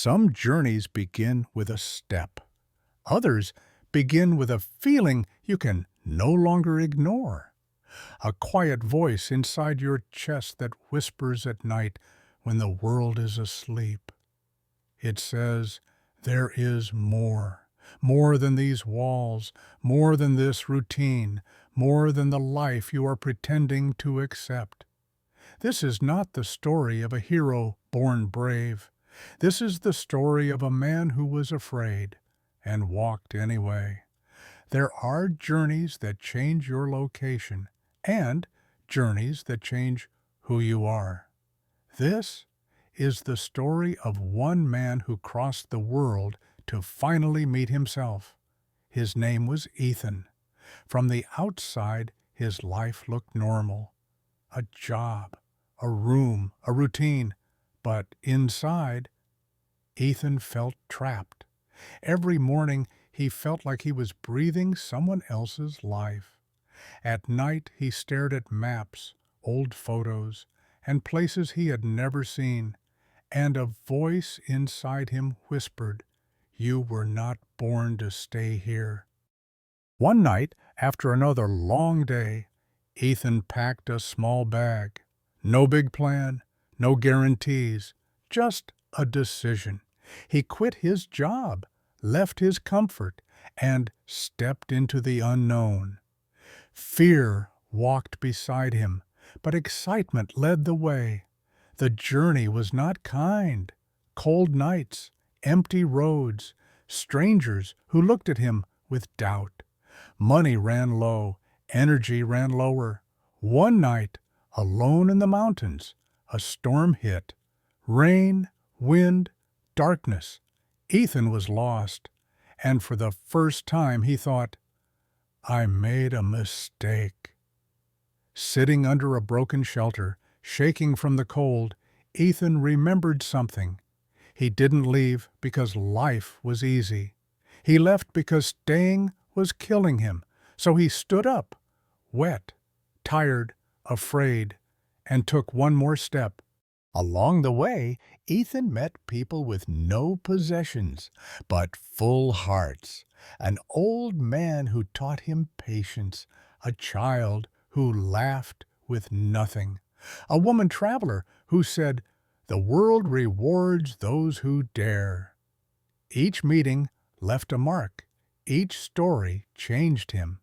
Some journeys begin with a step. Others begin with a feeling you can no longer ignore. A quiet voice inside your chest that whispers at night when the world is asleep. It says, there is more. More than these walls, more than this routine, more than the life you are pretending to accept. This is not the story of a hero born brave. This is the story of a man who was afraid and walked anyway. There are journeys that change your location and journeys that change who you are. This is the story of one man who crossed the world to finally meet himself. His name was Ethan. From the outside, his life looked normal. A job, a room, a routine. But inside, Ethan felt trapped. Every morning, he felt like he was breathing someone else's life. At night, he stared at maps, old photos, and places he had never seen, and a voice inside him whispered, "You were not born to stay here." One night, after another long day, Ethan packed a small bag. No big plan, no guarantees, just a decision. He quit his job, left his comfort, and stepped into the unknown. Fear walked beside him, but excitement led the way. The journey was not kind. Cold nights, empty roads, strangers who looked at him with doubt. Money ran low, energy ran lower. One night, alone in the mountains, a storm hit. Rain, wind, darkness. Ethan was lost, and for the first time he thought, I made a mistake. Sitting under a broken shelter, shaking from the cold, Ethan remembered something. He didn't leave because life was easy. He left because staying was killing him. So he stood up, wet, tired, afraid, and took one more step. Along the way, Ethan met people with no possessions, but full hearts. An old man who taught him patience, a child who laughed with nothing, a woman traveler who said, "The world rewards those who dare." Each meeting left a mark. Each story changed him.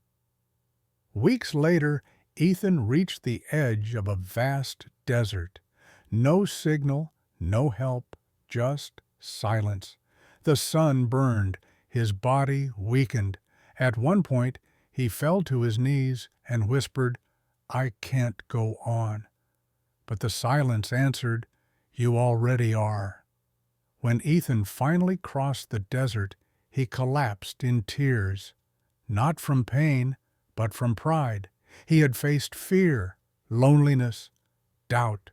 Weeks later, Ethan reached the edge of a vast desert. No signal, no help, just silence. The sun burned, his body weakened. At one point, he fell to his knees and whispered, "I can't go on." But the silence answered, "You already are." When Ethan finally crossed the desert, he collapsed in tears. Not from pain, but from pride. He had faced fear, loneliness, doubt,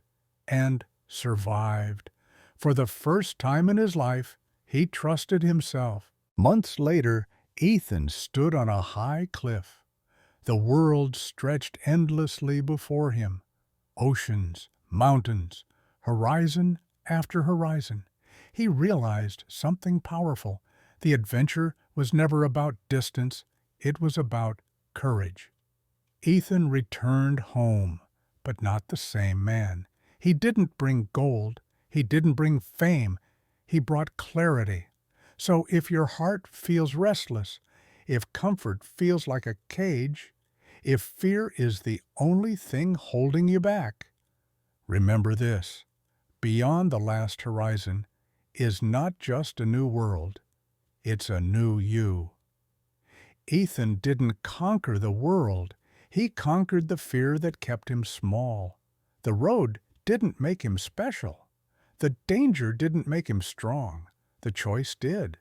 and survived. For the first time in his life, he trusted himself. Months later, Ethan stood on a high cliff. The world stretched endlessly before him. Oceans, mountains, horizon after horizon. He realized something powerful. The adventure was never about distance, it was about courage. Ethan returned home, but not the same man. He didn't bring gold, he didn't bring fame, he brought clarity. So if your heart feels restless, if comfort feels like a cage, if fear is the only thing holding you back, remember this: beyond the last horizon is not just a new world, it's a new you. Ethan didn't conquer the world, he conquered the fear that kept him small. The road didn't make him special. The danger didn't make him strong. The choice did.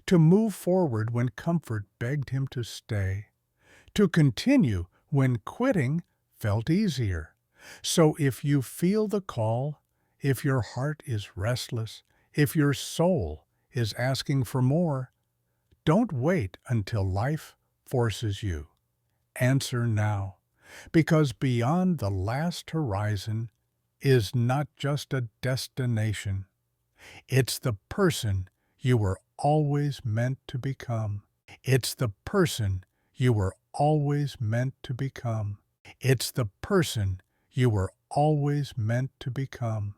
To move forward when comfort begged him to stay. To continue when quitting felt easier. So if you feel the call, if your heart is restless, if your soul is asking for more, don't wait until life forces you. Answer now, because beyond the last horizon is not just a destination, It's the person you were always meant to become. It's the person you were always meant to become. It's the person you were always meant to become.